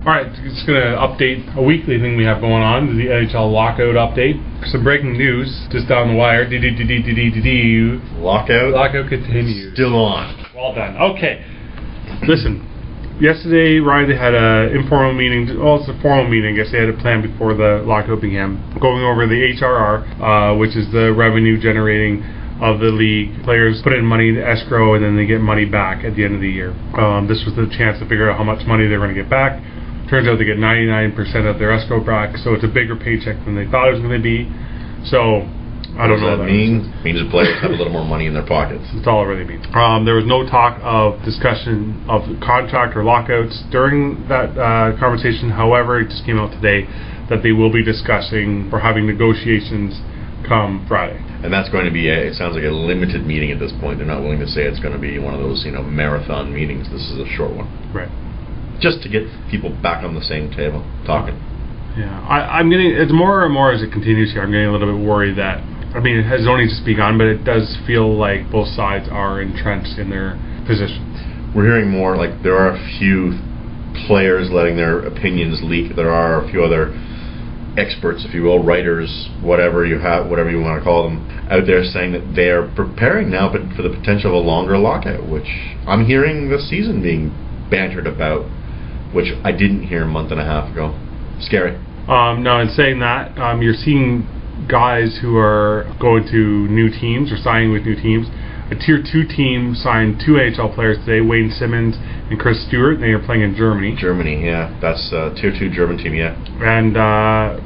Alright, just going to update a weekly thing we have going on, the NHL Lockout update. Some breaking news, just down the wire. Lockout? Lockout continues. Still on. Well done. Okay. Listen, yesterday, Ryan, they had an informal meeting. Well, it's a formal meeting. I guess they had a plan before the lockout began. Going over the HRR, which is the revenue generating of the league. Players put in money in escrow and then they get money back at the end of the year. This was the chance to figure out how much money they're going to get back. Turns out they get 99% of their escrow back, so it's a bigger paycheck than they thought it was going to be. So, I don't know what that means. It means the players have a little more money in their pockets. That's all it really means. There was no talk of discussion of contract or lockouts during that conversation. However, it just came out today that they will be discussing or having negotiations come Friday. And that's going to be, it sounds like a limited meeting at this point. They're not willing to say it's going to be one of those, marathon meetings. This is a short one. Right. Just to get people back on the same table, talking. Yeah, I'm getting, it's more and more as it continues here, I'm getting a little bit worried that, it has only just begun, but it does feel like both sides are entrenched in their positions. We're hearing more, like, there are a few players letting their opinions leak. There are a few other experts, if you will, writers, whatever you want to call them, out there saying that they're preparing now but for the potential of a longer lockout, which I'm hearing this season being bantered about, which I didn't hear a month and a half ago. Scary. No, in saying that, you're seeing guys who are going to new teams or signing with new teams. A Tier 2 team signed 2 AHL players today, Wayne Simmons and Chris Stewart. They are playing in Germany. Germany, yeah. That's a Tier 2 German team, yeah. And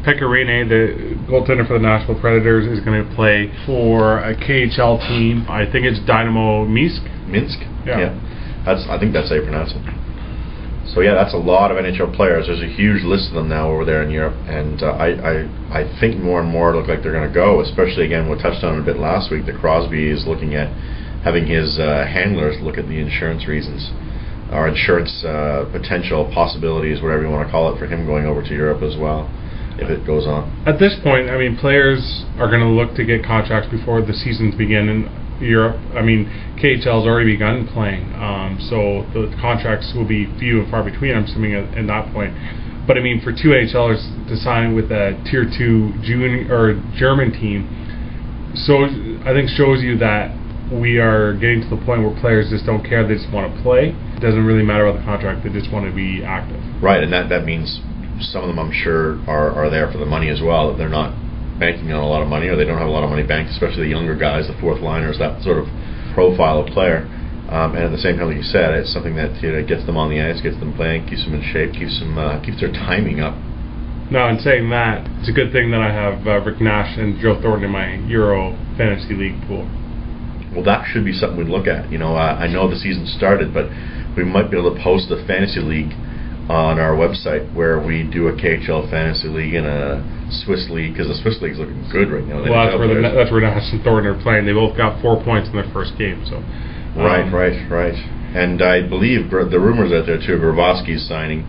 Pekka Rinne, the goaltender for the Nashville Predators, is going to play for a KHL team. I think it's Dynamo Minsk. Minsk? Yeah. I think that's how you pronounce it. So yeah, that's a lot of NHL players. There's a huge list of them now over there in Europe, and I think more and more look like they're going to go. Especially again, we touched on it a bit last week. That Crosby is looking at having his handlers look at the insurance reasons, or insurance potential possibilities, whatever you want to call it, for him going over to Europe as well, if it goes on. At this point, players are going to look to get contracts before the seasons begin in Europe. KHL's already begun playing, so the contracts will be few and far between, I'm assuming, at that point. But for 2 AHLers to sign with a Tier 2 German team, so I think shows you that we are getting to the point where players just don't care, they just want to play. It doesn't really matter about the contract, they just want to be active. Right, and that means some of them, I'm sure, are there for the money as well, that they're not banking on a lot of money, or they don't have a lot of money banked, especially the younger guys, the fourth liners, that sort of profile of player. And at the same time, like you said, it's something that gets them on the ice, gets them playing, keeps them in shape, keeps their timing up. Now, in saying that, it's a good thing that I have Rick Nash and Joe Thornton in my Euro Fantasy League pool. Well, that should be something we'd look at. I know the season started, but we might be able to post the Fantasy League on our website, where we do a KHL Fantasy League and a Swiss League, because the Swiss League's looking good right now. Well, that's where Nash and Thornton are playing. They both got 4 points in their first game. So. Right. And I believe the rumors out there too, Grabowski's signing.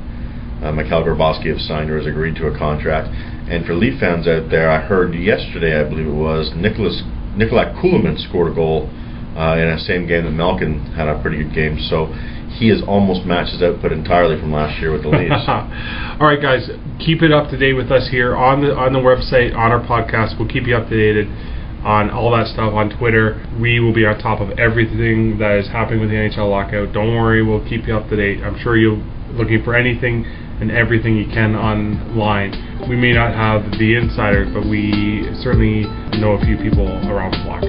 Mikhail Grabowski has signed or has agreed to a contract. And for Leaf fans out there, I heard yesterday, I believe it was, Nikolai Kulemin scored a goal in the same game that Malkin had a pretty good game. So he has almost matched his output entirely from last year with the Leafs. All right, guys, keep it up to date with us here on the website, on our podcast. We'll keep you updated on all that stuff on Twitter. We will be on top of everything that is happening with the NHL Lockout. Don't worry, we'll keep you up to date. I'm sure you're looking for anything and everything you can online. We may not have the insiders, but we certainly know a few people around the block.